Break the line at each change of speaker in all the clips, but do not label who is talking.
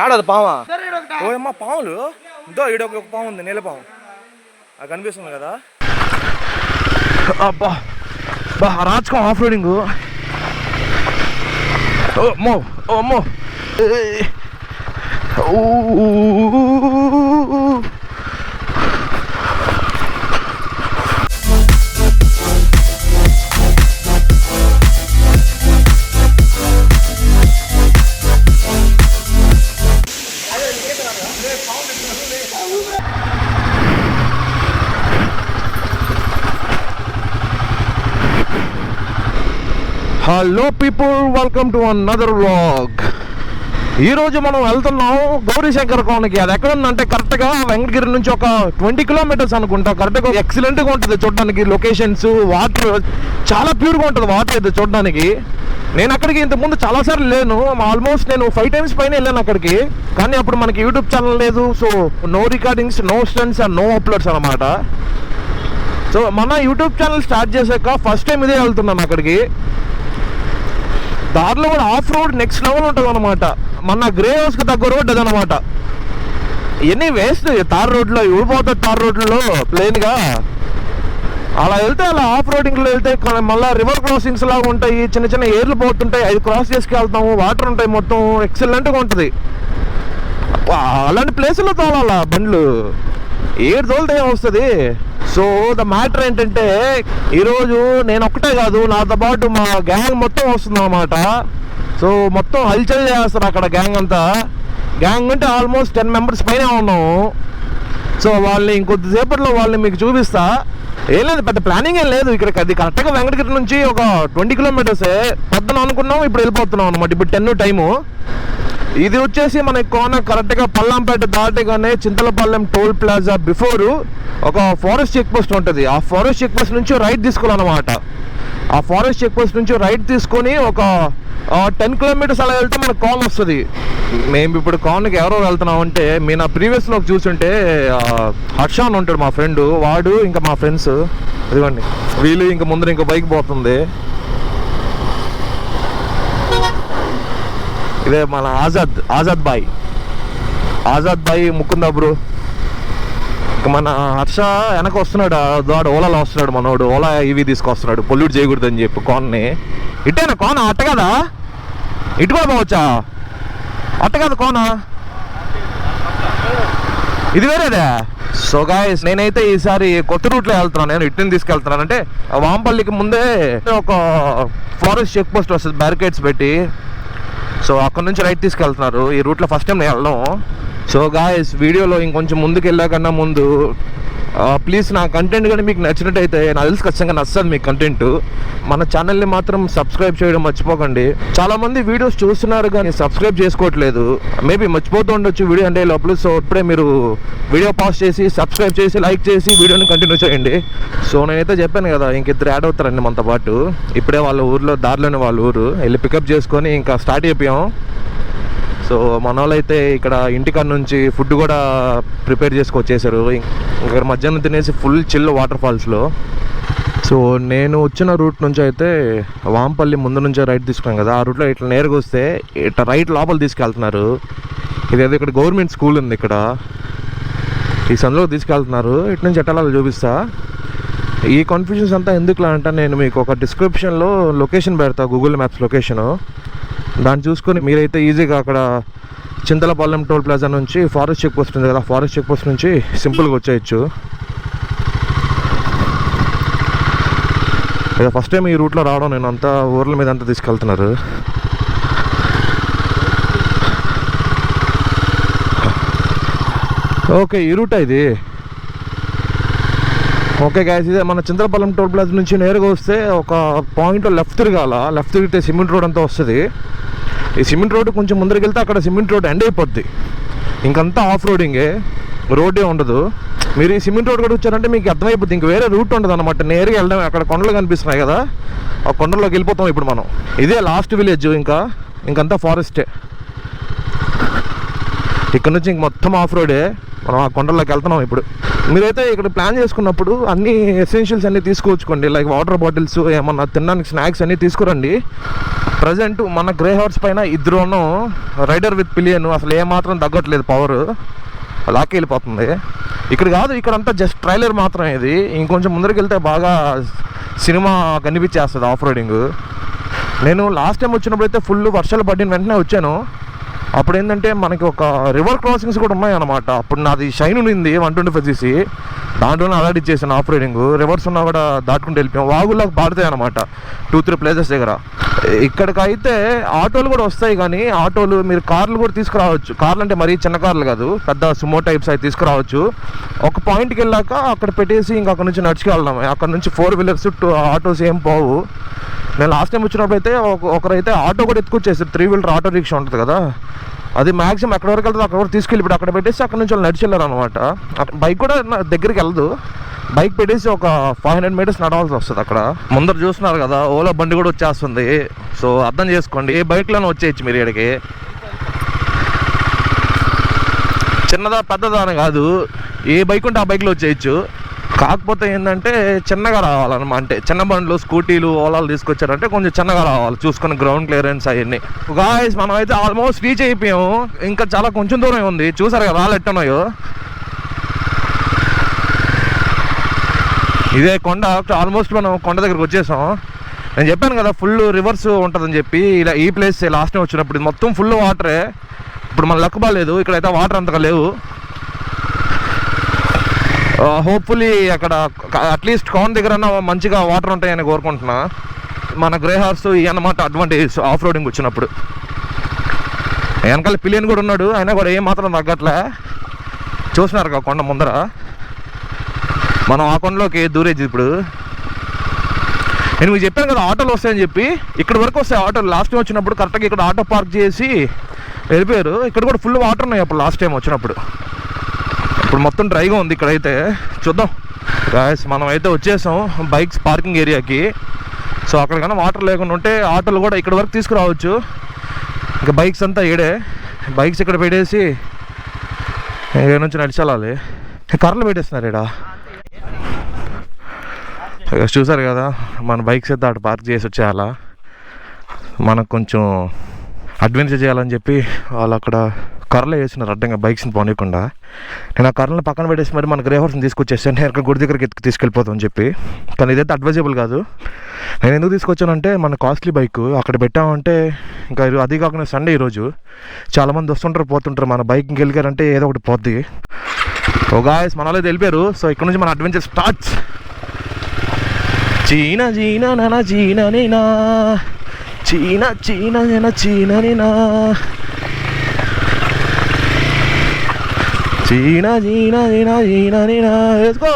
ఏడది పామా? ఓ అమ్మ పాములు ఇదో ఈడ ఒక పాము ఉంది, నీళ్ళ పాము. అది కనిపిస్తుంది కదా. అబ్బా బా రాజకం ఆఫ్ రోడింగ్. ఓ అమ్మో ఓ అమ్మో. Hello people, welcome to another vlog. ఈరోజు మనం వెళ్తున్నాం గౌరీశంకర్ కోనకి. అది ఎక్కడ ఉందంటే కరెక్ట్గా వెంకటగిరి నుంచి ఒక 20 కిలోమీటర్స్ అనుకుంటా. కరెక్ట్గా ఎక్సలెంట్గా ఉంటుంది చూడడానికి. లొకేషన్స్, వాటర్ చాలా ప్యూర్గా ఉంటుంది. వాటర్ అయితే చూడడానికి. నేను అక్కడికి ఇంతకుముందు చాలాసార్లు లేను. ఆల్మోస్ట్ నేను 5 times పైన వెళ్ళాను అక్కడికి. కానీ అప్పుడు మనకి యూట్యూబ్ ఛానల్ లేదు. So no recordings, no stunts and no uploads అనమాట. సో మన యూట్యూబ్ ఛానల్ స్టార్ట్ చేశాక ఫస్ట్ టైం ఇదే వెళ్తున్నాను అక్కడికి. దారిలో కూడా ఆఫ్ రోడ్ నెక్స్ట్ లెవెల్ ఉంటుంది అనమాట. మన గ్రే హౌస్కి తగ్గ రోడ్ అదనమాట. ఇవన్నీ వేస్ట్ తార్ రోడ్లో ఇవ్వబోతుంది. తార్ రోడ్లో ప్లెయిన్గా అలా వెళ్తే అలా ఆఫ్ రోడింగ్లో వెళ్తే మళ్ళీ రివర్ క్రాసింగ్స్ లాగా ఉంటాయి. చిన్న చిన్న ఏర్లు పోతుంటాయి, అవి క్రాస్ చేసుకెళ్తాము. వాటర్ ఉంటాయి, మొత్తం ఎక్సలెంట్గా ఉంటుంది. అలాంటి ప్లేసుల్లో తోలాలా బండ్లు, ఏడు తోలితే వస్తుంది. సో ద మ్యాటర్ ఏంటంటే ఈరోజు నేను ఒక్కటే కాదు, నాతో పాటు మా గ్యాంగ్ మొత్తం వస్తుంది అన్నమాట. సో మొత్తం హల్చల్ చేస్తారు అక్కడ గ్యాంగ్ అంతా. గ్యాంగ్ అంటే ఆల్మోస్ట్ 10 members పైన ఉన్నాము. సో వాళ్ళని ఇంకొద్దిసేపట్లో వాళ్ళని మీకు చూపిస్తా. ఏం లేదు, పెద్ద ప్లానింగ్ ఏం లేదు ఇక్కడికి. అది కరెక్ట్గా వెంకటగిరి నుంచి ఒక 20 kilometers. పొద్దున అనుకున్నాం, ఇప్పుడు వెళ్ళిపోతున్నాం అనమాట. ఇప్పుడు 10 టైము. ఇది వచ్చేసి మనకి కోన కరెక్ట్గా పల్లంపేట దాటగానే చింతలపల్లెం టోల్ ప్లాజా బిఫోర్ ఒక ఫారెస్ట్ చెక్ పోస్ట్ ఉంటుంది. ఆ ఫారెస్ట్ చెక్ పోస్ట్ నుంచి రైట్ తీసుకోవాలన్నమాట. ఆ ఫారెస్ట్ చెక్ పోస్ట్ నుంచి రైట్ తీసుకొని ఒక 10 kilometers అలా వెళ్తే మనకు కోన వస్తుంది. మేము ఇప్పుడు కోనకి ఎవరో వెళ్తున్నాం అంటే, మీ నా ప్రీవియస్లో చూసుంటే హర్ష అని ఉంటాడు మా ఫ్రెండ్, వాడు ఇంకా మా ఫ్రెండ్స్ ఇదిగోండి వీళ్ళు. ఇంకా ముందర ఇంకో బైక్ పోతుంది. ఇదే మన ఆజాద్ బాయ్ ముకుందా బ్రో. మన హర్ష వెనక వస్తున్నాడు, వాడు ఓలాలో వస్తున్నాడు. మనోడు ఓలా ఇవి తీసుకొస్తున్నాడు, పొల్యూట్ చేయకూడదు అని చెప్పి కోన్ని. ఇట్టేనా కోన? అట్ట కదా, ఇటు కూడా పోవచ్చా? అట్ట కదా కోన, ఇది వేరేదే. సో గాయ్స్, నేనైతే ఈసారి కొత్త రూట్లో వెళ్తున్నాను. నేను ఇటుని తీసుకెళ్తున్నాను. అంటే వాంపల్లికి ముందే ఒక ఫారెస్ట్ చెక్ పోస్ట్ వస్తుంది బ్యారికేడ్స్ పెట్టి. సో అక్కడ నుంచి రైట్ తీసుకెళ్తున్నారు. ఈ రూట్లో ఫస్ట్ టైం నేను వెళ్ళడం. సో గాయ్స్, వీడియోలో ఇంకొంచెం ముందుకు వెళ్ళాకన్నా ముందు ప్లీజ్ నా కంటెంట్ కానీ మీకు నచ్చినట్టయితే, నాకు తెలుసు ఖచ్చితంగా నచ్చదు మీ కంటెంట్, మన ఛానల్ని మాత్రం సబ్స్క్రైబ్ చేయడం మర్చిపోకండి. చాలామంది వీడియోస్ చూస్తున్నారు కానీ సబ్స్క్రైబ్ చేసుకోవట్లేదు. మేబీ మర్చిపోతూ ఉండొచ్చు వీడియో అంటే లోపల. సో ఇప్పుడే మీరు వీడియో పాజ్ చేసి సబ్స్క్రైబ్ చేసి లైక్ చేసి వీడియోని కంటిన్యూ చేయండి. సో నేనైతే చెప్పాను కదా, ఇంకిద్దరు యాడ్ అవుతారండి మనతో పాటు. ఇప్పుడే వాళ్ళ ఊర్లో దారిలోనే వాళ్ళ ఊరు వెళ్ళి పికప్ చేసుకొని ఇంకా స్టార్ట్ అయిపోయాం. సో మన వాళ్ళు అయితే ఇక్కడ ఇంటికాడ నుంచి ఫుడ్ కూడా ప్రిపేర్ చేసుకొచ్చేసారు. ఇక్కడ మధ్యాహ్నం తినేసి ఫుల్ చిల్ వాటర్ ఫాల్స్లో. సో నేను వచ్చిన రూట్ నుంచి అయితే వాంపల్లి ముందు నుంచే రైట్ తీసుకున్నాం కదా, ఆ రూట్లో ఇట్లా నేరుగా వస్తే ఇట్లా రైట్ లోపల తీసుకెళ్తున్నారు. ఇదేదో ఇక్కడ గవర్నమెంట్ స్కూల్ ఉంది, ఇక్కడ ఈ సందులో తీసుకెళ్తున్నారు. ఇటు నుంచి ఎట్లా చూపిస్తా. ఈ కన్ఫ్యూజన్స్ అంతా ఎందుకులా అంటే, నేను మీకు ఒక డిస్క్రిప్షన్లో లొకేషన్ పెడతా, గూగుల్ మ్యాప్స్ లొకేషను. దాన్ని చూసుకొని మీరైతే ఈజీగా అక్కడ చింతలపల్లెం టోల్ ప్లాజా నుంచి ఫారెస్ట్ చెక్ పోస్ట్ ఉంది కదా, ఫారెస్ట్ చెక్ పోస్ట్ నుంచి సింపుల్గా వచ్చేయచ్చు. ఇక ఫస్ట్ టైం ఈ రూట్లో రావడం, నేను అంతా ఊర్ల మీద అంతా తీసుకెళ్తున్నారు. ఓకే, ఈ రూటా ఇది? ఓకే గాయస్, ఇదే మన చింతలపల్లెం టోల్ ప్లాజా నుంచి నేరుగా వస్తే ఒక పాయింట్లో లెఫ్ట్ తిరగాల. లెఫ్ట్ తిరిగితే సిమెంట్ రోడ్ అంతా వస్తుంది. ఈ సిమెంట్ రోడ్ కొంచెం ముందరికి వెళ్తే అక్కడ సిమెంట్ రోడ్ ఎండ్ అయిపోద్ది. ఇంకంతా ఆఫ్ రోడింగే, రోడ్డే ఉండదు. మీరు ఈ సిమెంట్ రోడ్ కూడా వచ్చారంటే మీకు అర్థమైపోద్ది, ఇంక వేరే రూట్ ఉండదు అనమాట. నేరుగా వెళ్ళడం, అక్కడ కొండలు కనిపిస్తున్నాయి కదా, ఆ కొండల్లోకి వెళ్ళిపోతాం ఇప్పుడు మనం. ఇదే లాస్ట్ విలేజ్, ఇంకంతా ఫారెస్టే. ఇక్కడ నుంచి ఇంక మొత్తం ఆఫ్ రోడే. మనం ఆ కొండల్లోకి వెళ్తున్నాం ఇప్పుడు. మీరైతే ఇక్కడ ప్లాన్ చేసుకున్నప్పుడు అన్ని ఎసెన్షియల్స్ అన్నీ తీసుకొచ్చుకోండి. లైక్ వాటర్ బాటిల్స్, ఏమన్నా తినడానికి స్నాక్స్ అన్నీ తీసుకురండి. ప్రజెంట్ మన గ్రే హార్స్ పైన ఇద్దరును రైడర్ విత్ పిలియన్ అసలు ఏమాత్రం తగ్గట్లేదు, పవర్ అలాగే వెళ్ళిపోతుంది. ఇక్కడ కాదు, ఇక్కడ అంతా జస్ట్ ట్రైలర్ మాత్రం. ఇది ఇంకొంచెం ముందరికి వెళ్తే బాగా సినిమా కనిపించేస్తుంది ఆఫ్ రోడింగ్. నేను లాస్ట్ టైం వచ్చినప్పుడు అయితే ఫుల్ వర్షాలు పడిన వెంటనే వచ్చాను. అప్పుడు ఏంటంటే మనకి ఒక రివర్ క్రాసింగ్స్ కూడా ఉన్నాయి అన్నమాట. అప్పుడు నాది షైన్ ఉంది 125cc, దాంట్లోనే అలాట్ ఇచ్చేసాను ఆఫ్ రైడింగ్. రివర్స్ ఉన్నా కూడా దాటుకుంటూ వెళ్ళిపోయాం. వాగుల్లోకి పాడుతాయి అనమాట 2-3 ప్లేసెస్ దగ్గర. ఇక్కడికైతే ఆటోలు కూడా వస్తాయి, కానీ ఆటోలు మీరు కార్లు కూడా తీసుకురావచ్చు. కార్లు అంటే మరీ చిన్న కార్లు కాదు, పెద్ద సుమో టైప్స్ అవి తీసుకురావచ్చు. ఒక పాయింట్కి వెళ్ళాక అక్కడ పెట్టేసి ఇంక అక్కడ నుంచి నడుచుకెళ్ళడం. అక్కడ నుంచి 4 వీలర్స్ ఆటోస్ ఏం పోవు. నేను లాస్ట్ టైం వచ్చినప్పుడు అయితే ఒకరైతే ఆటో కూడా ఎత్తుకొచ్చేసారు. 3 వీలర్ ఆటో రిక్షా ఉంటుంది కదా, అది మ్యాక్సిమం ఎక్కడ వరకు వెళ్తుంది అక్కడ వరకు తీసుకెళ్ళి ఇప్పుడు అక్కడ పెట్టేసి అక్కడ నుంచి వాళ్ళు నడిచెళ్ళారు అనమాట. బైక్ కూడా దగ్గరికి వెళ్ళదు, బైక్ పెట్టేసి ఒక 500 మీటర్స్ నడవాల్సి వస్తుంది. అక్కడ ముందర చూస్తున్నారు కదా, ఓలా బండి కూడా వచ్చేస్తుంది. సో అర్థం చేసుకోండి, ఏ బైక్లోనే వచ్చేయచ్చు మీరు ఇక్కడికి. చిన్నదా పెద్దదా అని కాదు, ఏ బైక్ ఉంటే ఆ బైక్లో వచ్చేయచ్చు. కాకపోతే ఏంటంటే చిన్నగా రావాలన్నమాట. అంటే చిన్న బండ్లు, స్కూటీలు, ఓలాలు తీసుకొచ్చారంటే కొంచెం చిన్నగా రావాలి, చూసుకొని గ్రౌండ్ క్లియరెన్స్ అవన్నీ. గాయ్స్ మనం అయితే ఆల్మోస్ట్ రీచ్ అయిపోయాము. ఇంకా చాలా కొంచెం దూరం ఉంది. చూసారు కదా రాళ్ళు ఎట్టున్నాయో. ఇదే కొండ. ఆల్మోస్ట్ మనం కొండ దగ్గరకు వచ్చేసాం. నేను చెప్పాను కదా ఫుల్ రివర్స్ ఉంటుందని చెప్పి. ఇలా ఈ ప్లేస్ లాస్ట్ టైం వచ్చినప్పుడు ఇది మొత్తం ఫుల్ వాటరే. ఇప్పుడు మన లక్ బాగాలేదు, ఇక్కడైతే వాటర్ అంతగా లేవు. హోప్ఫుల్లీ అక్కడ అట్లీస్ట్ కౌన్ దగ్గర మంచిగా వాటర్ ఉంటాయని కోరుకుంటున్నా. మన గ్రే హార్స్ ఇవి అన్నమాట అడ్వాంటేజ్ ఆఫ్ రోడింగ్ వచ్చినప్పుడు. వెనకాల పిలియన్ కూడా ఉన్నాడు, అయినా కూడా ఏం మాత్రం తగ్గట్లే. చూసినారు కదా కొండ ముందర, మనం ఆ కొండలోకి దూరేది. ఇప్పుడు నేను మీకు చెప్పాను కదా ఆటోలు వస్తాయని చెప్పి. ఇక్కడ వరకు వస్తాయి ఆటోలు. లాస్ట్ టైం వచ్చినప్పుడు కరెక్ట్గా ఇక్కడ ఆటో పార్క్ చేసి వెళ్ళిపోయారు. ఇక్కడ కూడా ఫుల్ వాటర్ ఉన్నాయి అప్పుడు లాస్ట్ టైం వచ్చినప్పుడు. ఇప్పుడు మొత్తం డ్రైగా ఉంది ఇక్కడైతే. చూద్దాం గాయ్స్, మనం అయితే వచ్చేసాం బైక్స్ పార్కింగ్ ఏరియాకి. సో అక్కడికన్నా వాటర్ లేకుండా ఉంటే ఆటోలు కూడా ఇక్కడ వరకు తీసుకురావచ్చు. ఇంకా బైక్స్ అంతా ఈడే, బైక్స్ ఇక్కడ పెట్టేసి ఇక్కడ నుంచి నడిచెళ్ళాలి. కర్రలు పెట్టేస్తున్నారు ఇక్కడ. చూసారు కదా, మన బైక్స్ అయితే అటు పార్క్ చేసి వచ్చేయాలా. మనకు కొంచెం అడ్వెంచర్ చేయాలని చెప్పి వాళ్ళు అక్కడ కర్రలు వేసినారు అడ్డంగా బైక్స్ని పోనీయకుండా. నేను ఆ కర్రలను పక్కన పెట్టేసి మరి మన గ్రే హార్స్ని తీసుకొచ్చేసాను. నేను గుడి దగ్గరికి తీసుకెళ్ళిపోతామని చెప్పి. కానీ ఇదైతే అడ్వైజబుల్ కాదు. నేను ఎందుకు తీసుకొచ్చానంటే మన కాస్ట్లీ బైక్ అక్కడ పెట్టామంటే ఇంకా అది కాకుండా సండే ఈరోజు చాలామంది వస్తుంటారు పోతుంటారు. మన బైక్ ఇంకెళ్ళారంటే ఏదో ఒకటి పోద్ది. ఓ గాయ్స్, మన వాళ్ళు వెళ్ళిపోయారు. సో ఇక్కడ నుంచి మన అడ్వెంచర్ స్టార్ట్స్. చీనా చీనా నానా చీనా నేనా, చీనా చీనా నేనా చీనా నేనా, చీనా చీనా చీనా చీనా నేనా. వేసుకో.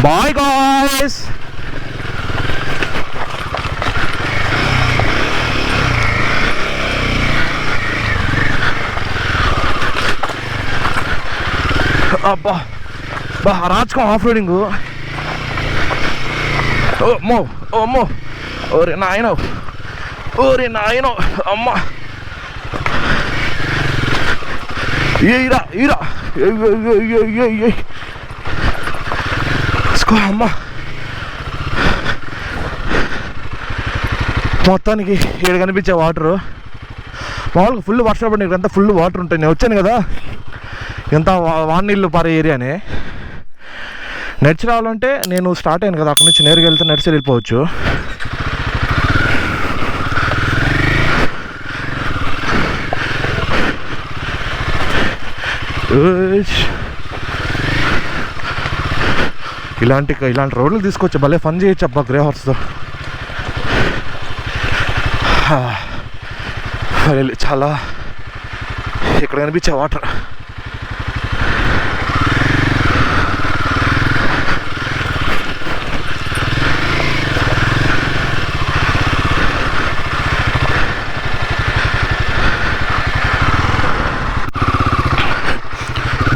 Bye guys. అబ్బా బా రాజకం ఆఫ్ రోడింగ్. ఓ అమ్మో, ఓరే నాయనో, ఓరే నాయనో, అమ్మ ఈరా ఈరా అమ్మ. మొత్తానికి ఇక్కడ కనిపించే వాటరు మామూలుగా ఫుల్ వర్షం పడి ఇక్కడంతా ఫుల్ వాటర్ ఉంటాయి. నేను వచ్చాను కదా, ఎంత వానీళ్ళు పారే ఏరియానే. నడిచి రావాలంటే నేను స్టార్ట్ అయ్యాను కదా, అక్కడ నుంచి నేరుగా వెళ్తే నడిచి వెళ్ళిపోవచ్చు. ఇలాంటి రోడ్లు తీసుకొచ్చి భలే ఫన్ చేయొచ్చు అబ్బా గ్రే హార్స్తో. చాలా ఇక్కడ కనిపించే వాటర్.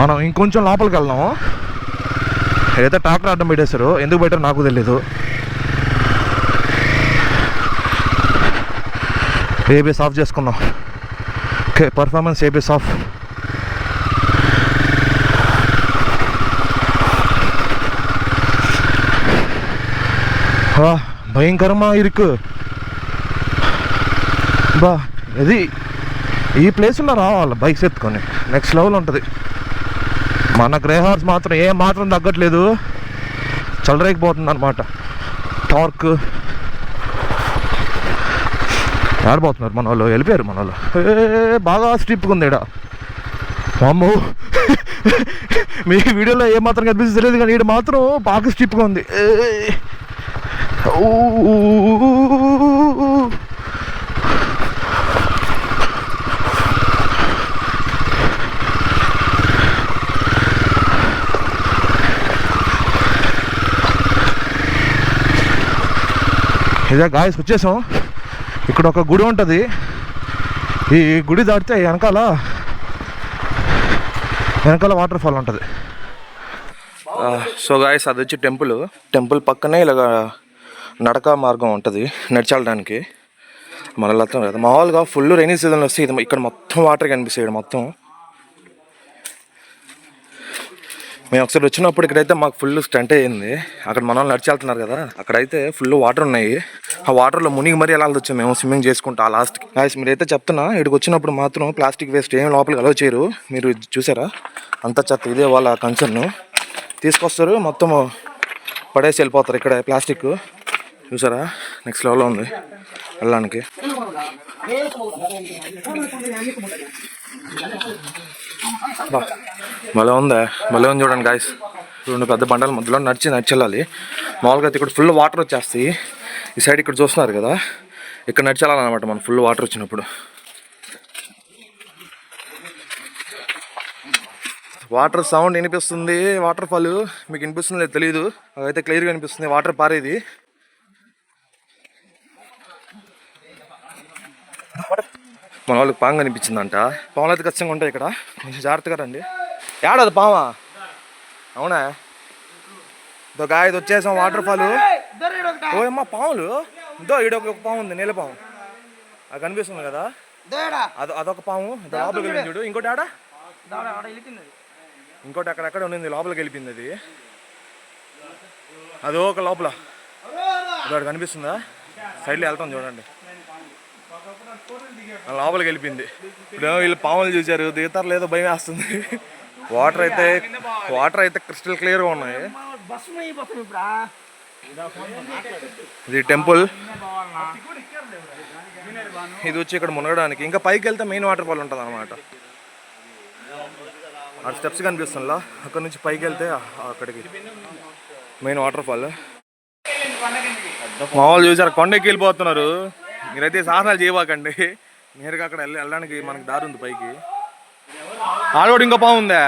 మనం ఇంకొంచెం లోపలికి వెళ్దాము. ఏదైతే ట్రాక్టర్ అడ్డం పెట్టేశారు, ఎందుకు పెట్టారో నాకు తెలీదు. ఏబిఎస్ ఆఫ్ చేసుకున్నాం. Okay, performance ABS off. భయంకరమా ఇరుకు బా. ఇది ఈ ప్లేస్లో రావాలి బైక్స్ ఎత్తుకొని, నెక్స్ట్ లెవెల్ ఉంటుంది. మన గ్రే హార్స్ మాత్రం ఏ మాత్రం తగ్గట్లేదు, చల్లరేగిపోతుంది అనమాట. టార్క్ ఆడిపోతున్నారు మన వాళ్ళు, వెళ్ళిపోయారు మన వాళ్ళు. బాగా స్ట్రిప్గా ఉంది ఇక్కడ. అమ్మో మీ వీడియోలో ఏమాత్రం కనిపిస్తుంది లేదు, కానీ ఇక్కడ మాత్రం బాగా స్ట్రిప్గా ఉంది. ఇదే గాయస్ వచ్చేసాం. ఇక్కడ ఒక గుడి ఉంటుంది. ఈ గుడి దాటితే వెనకాల వాటర్ ఫాల్ ఉంటుంది. సో గాయస్ అది వచ్చి టెంపుల్ పక్కనే ఇలాగ నడక మార్గం ఉంటుంది, నడిచాలడానికి. మన వెళ్తాం కదా. మామూలుగా ఫుల్ రైనీ సీజన్లో వస్తే ఇది ఇక్కడ మొత్తం వాటర్ కనిపిస్తాయి. ఇక్కడ మొత్తం మేము ఒకసారి వచ్చినప్పుడు ఇక్కడైతే మాకు ఫుల్ స్టంట్ అయ్యింది. అక్కడ మన వాళ్ళు నడిచి వెళ్తున్నారు కదా, అక్కడైతే ఫుల్ వాటర్ ఉన్నాయి. ఆ వాటర్లో మునిగి మరీ వెళ్ళాల్సి వచ్చాము మేము స్విమ్మింగ్ చేసుకుంటా లాస్ట్కి. గాయస్ మీరైతే చెప్తున్నా, ఇక్కడికి వచ్చినప్పుడు మాత్రం ప్లాస్టిక్ వేస్ట్ ఏం లోపలికి అలౌ చేయరు. మీరు చూసారా అంత చెత్త, ఇదే వాళ్ళ కన్సర్న్. తీసుకొస్తారు మొత్తం పడేసి వెళ్ళిపోతారు. ఇక్కడ ప్లాస్టిక్ చూసారా నెక్స్ట్ లెవెల్లో ఉంది వెళ్ళడానికి. భలే ఉంది చూడండి గాయస్. రెండు పెద్ద బండల మధ్యలో నడిచి వెళ్ళాలి. మామూలుగా అయితే ఇక్కడ ఫుల్ వాటర్ వచ్చేస్తాయి. ఈ సైడ్ ఇక్కడ చూస్తున్నారు కదా, ఇక్కడ నడిచి వెళ్ళాలన్నమాట మనం ఫుల్ వాటర్ వచ్చినప్పుడు. వాటర్ సౌండ్ వినిపిస్తుంది, వాటర్ ఫాల్ మీకు వినిపిస్తుంది లేదు తెలియదు, అదైతే క్లియర్గా వినిపిస్తుంది వాటర్ పారేది. మన వాళ్ళకి పాము కనిపించిందంట. పాములు అయితే ఖచ్చితంగా ఉంటాయి ఇక్కడ, కొంచెం జాగ్రత్తగా రండి. ఏడది పామా? అవునా? ఇదో గాయది వచ్చేసాం వాటర్ ఫాల్. ఓ అమ్మా పాములు, ఇదో ఈడ ఒక పాము ఉంది, నీళ్ళ పాము. అది కనిపిస్తుంది కదా, అదొక పాము లోపలికి వెళ్ళింది చూడు. ఇంకోటి ఆడ, ఇంకోటి అక్కడెక్కడ ఉండింది లోపలికి వెళ్ళిపోయింది. అది అదో ఒక లోపల అక్కడ కనిపిస్తుందా, సైడ్లో వెళ్తాం చూడండి, లోపలికి వెళ్ళిపోయింది. ఇప్పుడు వీళ్ళు పాములు చూశారు, దిగుతారు లేదో భయం వేస్తుంది. వాటర్ అయితే క్రిస్టల్ క్లియర్గా ఉన్నాయి. ఇది టెంపుల్, ఇది వచ్చి ఇక్కడ మునగడానికి. ఇంకా పైకి వెళ్తే మెయిన్ వాటర్ ఫాల్ ఉంటుంది అనమాట. ఆ స్టెప్స్ కనిపిస్తుందా, అక్కడ నుంచి పైకి వెళ్తే అక్కడికి మెయిన్ వాటర్ ఫాల్. మామూలు చూసారు కొండకి వెళ్ళిపోతున్నారు. మీరైతే సాహసాలు చేయబాకండి, నేరుగా అక్కడ వెళ్ళడానికి మనకి దారి ఉంది పైకి. ఆడవాడు ఇంకో పాము ఉందా?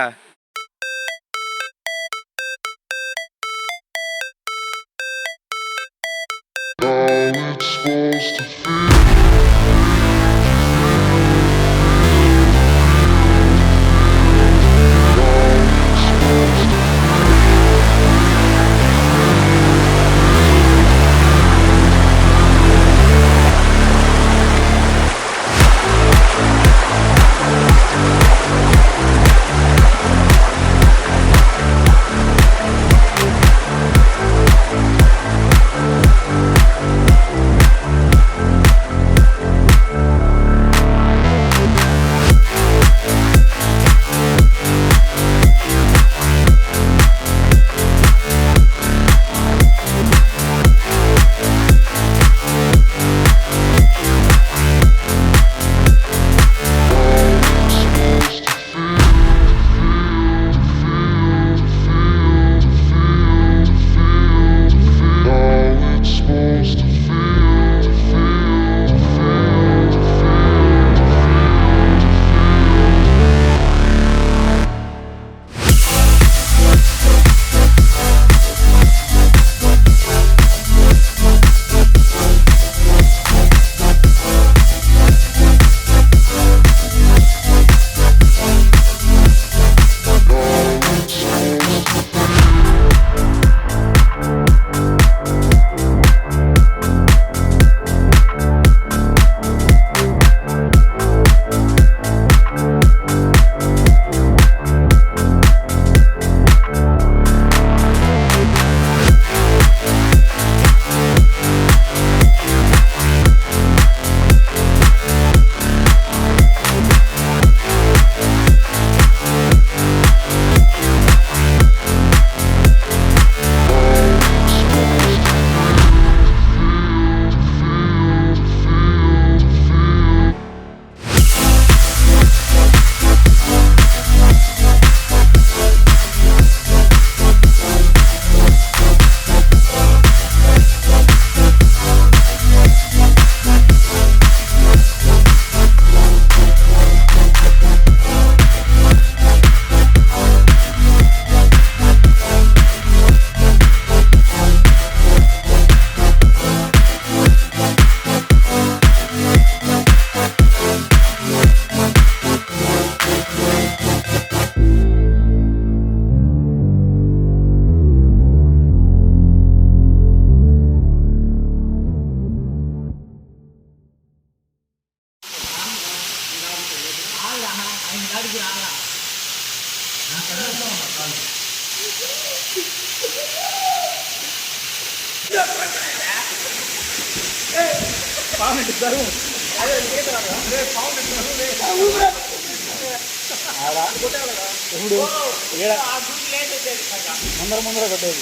ముందర కొట్టేది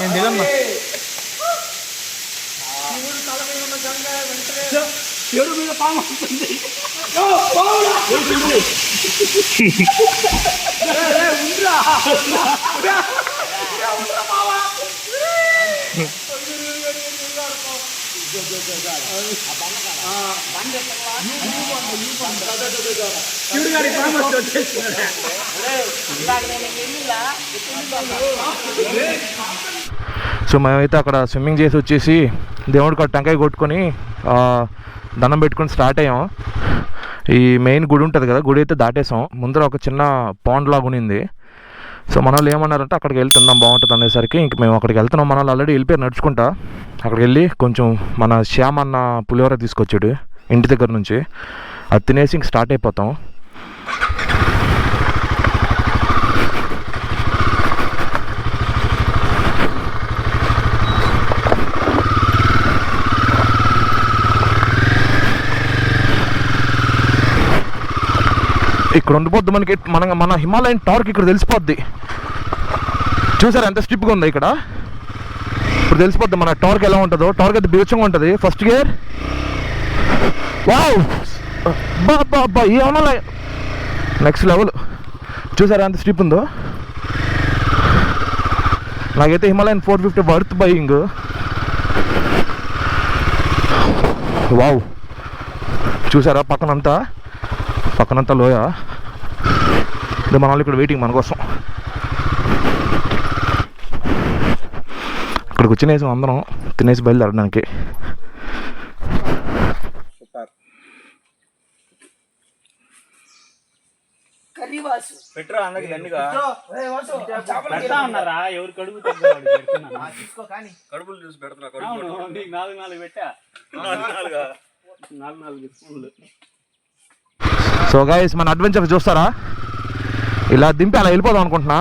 నేను దిగమ్మా చెడు మీద పాము ఉంటుంది
సో మేమైతే అక్కడ స్విమ్మింగ్ చేసి వచ్చేసి దేవుడికి టెంకాయ కొట్టుకొని దండం పెట్టుకొని స్టార్ట్ అయ్యాం. ఈ మెయిన్ గుడి ఉంటుంది కదా, గుడి అయితే దాటేసాం. ముందర ఒక చిన్న పాండ్ లాగా ఉన్నింది. సో మన వాళ్ళు ఏమన్నారంటే అక్కడికి వెళ్తున్నాం బాగుంటుంది అనేసరికి ఇంక మేము అక్కడికి వెళ్తున్నాం. మన వాళ్ళు ఆల్రెడీ వెళ్ళిపోయారు నడుచుకుంటా. అక్కడికి వెళ్ళి కొంచెం మన శ్యామ్ అన్న పులిహోర తీసుకొచ్చాడు ఇంటి దగ్గర నుంచి, అది తినేసి ఇంక స్టార్ట్ అయిపోతాం. ఇక్కడ ఉండిపోద్ది మనకి, మన హిమాలయన్ టార్క్ ఇక్కడ తెలిసిపోద్ది. చూసారా ఎంత స్ట్రిప్గా ఉందో ఇక్కడ. ఇప్పుడు తెలిసిపోద్ది మన టార్క్ ఎలా ఉంటుందో. టార్క్ అయితే బీచంగా ఉంటుంది. ఫస్ట్ గేర్ వావ్ బా ఏమన్నా నెక్స్ట్ లెవెల్. చూసారా ఎంత స్ట్రిప్ ఉందో. నాకైతే హిమాలయన్ 450 వర్త్ బయింగ్. వావ్ చూసారా పక్కనంతా లోయ. ఇది మన వాళ్ళు ఇక్కడ వెయిటింగ్ మన కోసం. ఇక్కడికి వచ్చినేసి అందరం తినేసి బయలుదేరడానికి.
పెట్రా అందరికి దండిగా ఉన్నారా? ఎవరు కడుపు కడుపులు చూసి పెడుతున్నా. 4 పెట్టా 4 స్పూన్లు.
సో గైస్ మన అడ్వెంచర్ చూస్తారా, ఇలా దింపి అలా వెళ్ళిపోదాం అనుకుంటున్నా.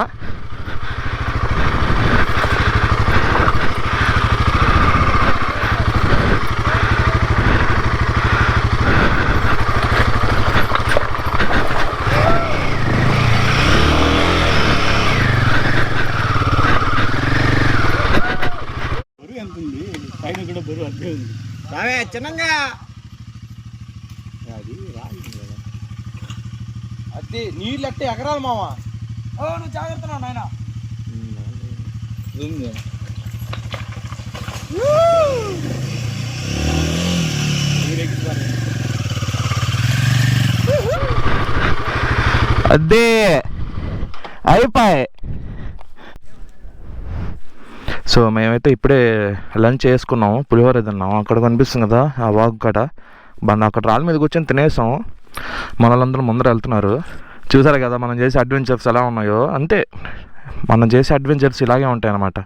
బరువు ఎంత ఉంది? పైన కూడా బరువు అంతే ఉంది. రావే చిన్నంగా అది రాయి కదా. అది నీళ్ళు అట్టే ఎకరాలు మామ. నువ్వు జాగ్రత్త నాయన.
అదే అయిపోయి. సో మేమైతే ఇప్పుడే లంచ్ చేసుకున్నాం, పులిహోర తిన్నాం. అక్కడ కనిపిస్తుంది కదా ఆ వాగు కాడ, అక్కడ రాళ్ళ మీద కూర్చొని తినేసాం. మన వాళ్ళందరూ ముందర వెళ్తున్నారు. చూసారు కదా మనం చేసే అడ్వెంచర్స్ ఎలా ఉన్నాయో. అంతే, మనం చేసే అడ్వెంచర్స్ ఇలాగే ఉంటాయి అన్నమాట.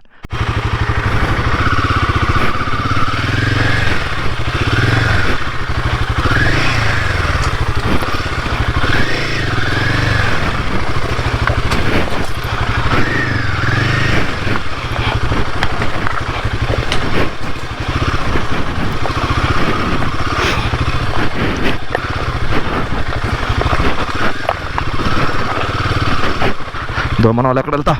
మన వాళ్ళు ఎక్కడ వెళ్తా.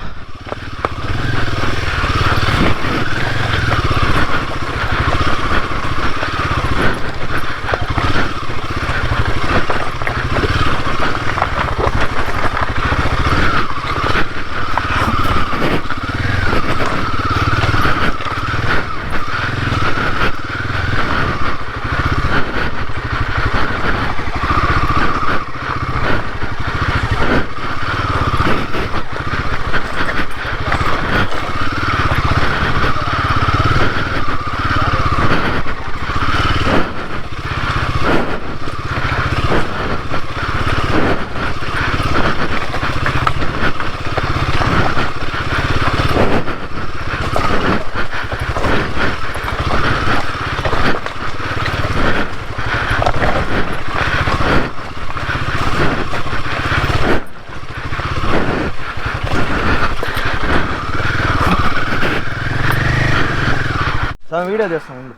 వీడియో చేస్తాం ముందు.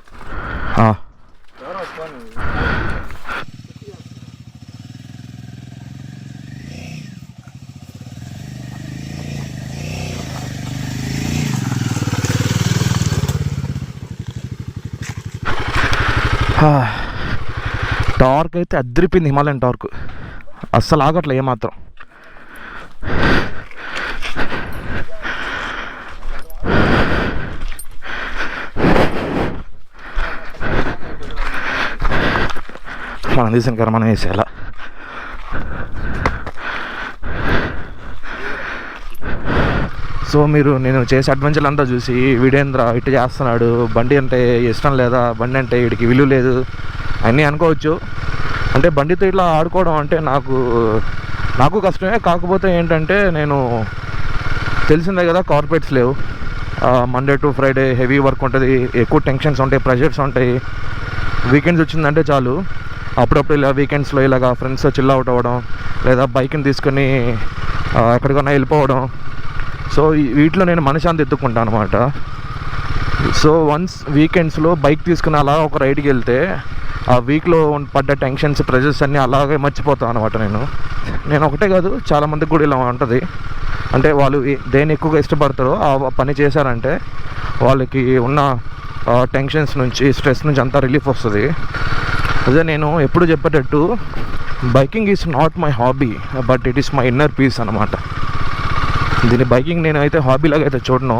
ఆ.
ఎవరో ఫోన్
టార్క్ అయితే అద్దరిపోయింది, హిమాలయన్ టార్క్ అస్సలు ఆగట్లే ఏమాత్రం. మనం తీసిన కర మనం వేసేయాల. సో మీరు నేను చేసే అడ్వెంచర్లు అంతా చూసి వీడేంద్ర ఇటు చేస్తున్నాడు, బండి అంటే ఇష్టం లేదా, బండి అంటే వీడికి విలువ లేదు అన్నీ అనుకోవచ్చు. అంటే బండితో ఇట్లా ఆడుకోవడం అంటే నాకు కష్టమే. కాకపోతే ఏంటంటే నేను తెలిసిందే కదా, కార్పొరేట్స్ లేవు, Monday to Friday heavy work ఉంటుంది, ఎక్కువ టెన్షన్స్ ఉంటాయి, ప్రెషర్స్ ఉంటాయి. వీకెండ్స్ వచ్చిందంటే చాలు, అప్పుడప్పుడు ఇలా వీకెండ్స్లో ఇలాగా ఫ్రెండ్స్తో చిల్ అవుట్ అవ్వడం, లేదా బైక్ని తీసుకొని ఎక్కడికైనా వెళ్ళిపోవడం. సో వీటిలో నేను మనశ్శాంతి ఎత్తుక్కుంటాను అనమాట. సో వన్స్ వీకెండ్స్లో బైక్ తీసుకుని అలా ఒక రైడ్కి వెళ్తే ఆ వీక్లో పడ్డ టెన్షన్స్, ప్రెషర్స్ అన్నీ అలాగే మర్చిపోతాను అనమాట. నేను ఒకటే కాదు, చాలామందికి కూడా ఇలా ఉంటుంది. అంటే వాళ్ళు దేన్ని ఎక్కువగా ఇష్టపడతారో ఆ పని చేశారంటే వాళ్ళకి ఉన్న టెన్షన్స్ నుంచి, స్ట్రెస్ నుంచి అంతా రిలీఫ్ వస్తుంది. అదే నేను ఎప్పుడు చెప్పేటట్టు, biking is not my hobby but it is my inner peace అనమాట. దీని బైకింగ్ నేను అయితే హాబీలాగా అయితే చూడను.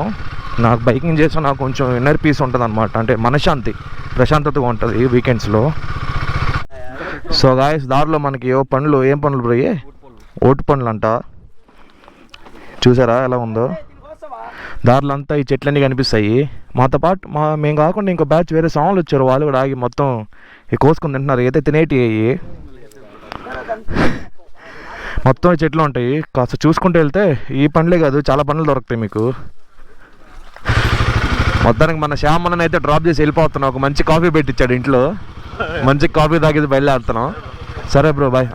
నాకు బైకింగ్ చేస్తే నాకు కొంచెం ఇన్నర్ పీస్ ఉంటుంది అనమాట. అంటే మనశ్శాంతి, ప్రశాంతతగా ఉంటుంది వీకెండ్స్లో. సో గాయస్, దారిలో మనకి ఏం పండ్లు పోయి, ఓటు పండ్లు అంట. చూసారా ఎలా ఉందో? దారిలో అంతా ఈ చెట్లన్నీ కనిపిస్తాయి. మాతో పాటు మేము కాకుండా ఇంకో బ్యాచ్ వేరే సాంగ్లు వచ్చారు, వాళ్ళు కూడా ఆగి మొత్తం కోసుకుని తింటున్నారు. అయితే తినేటి అయ్యి మొత్తం ఈ చెట్లు ఉంటాయి. కాస్త చూసుకుంటూ వెళ్తే ఈ పండ్లే కాదు, చాలా పండ్లు దొరుకుతాయి మీకు. మొత్తానికి మన శ్యామన్నని అయితే డ్రాప్ చేసి వెళ్ళిపోతున్నాం. ఒక మంచి కాఫీ పెట్టించాడు ఇంట్లో, మంచి కాఫీ తాగేసి బయలుదేరుతున్నాం. సరే బ్రో, బాయ్.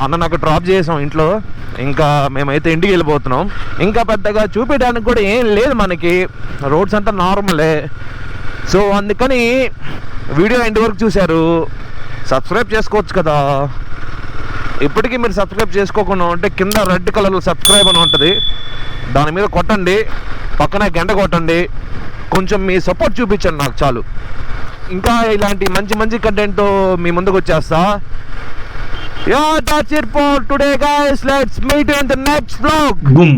అన్న నాకు డ్రాప్ చేసాం ఇంట్లో, ఇంకా మేమైతే ఇంటికి వెళ్ళిపోతున్నాం. ఇంకా పెద్దగా చూపించడానికి కూడా ఏం లేదు మనకి, రోడ్స్ అంతా నార్మలే. సో అందుకని వీడియో ఎండ్ వరకు చూశారు, సబ్స్క్రైబ్ చేసుకోవచ్చు కదా. ఇప్పటికీ మీరు సబ్స్క్రైబ్ చేసుకోకుండా ఉంటే కింద రెడ్ కలర్లో సబ్స్క్రైబ్ అని ఉంటుంది, దాని మీద కొట్టండి, పక్కనే గంట కొట్టండి. కొంచెం మీ సపోర్ట్ చూపించండి నాకు చాలు. ఇంకా ఇలాంటి మంచి కంటెంట్ మీ ముందుకు వచ్చేస్తా. Yeah, that's it for today guys. Let's meet you in the next vlog.
Boom.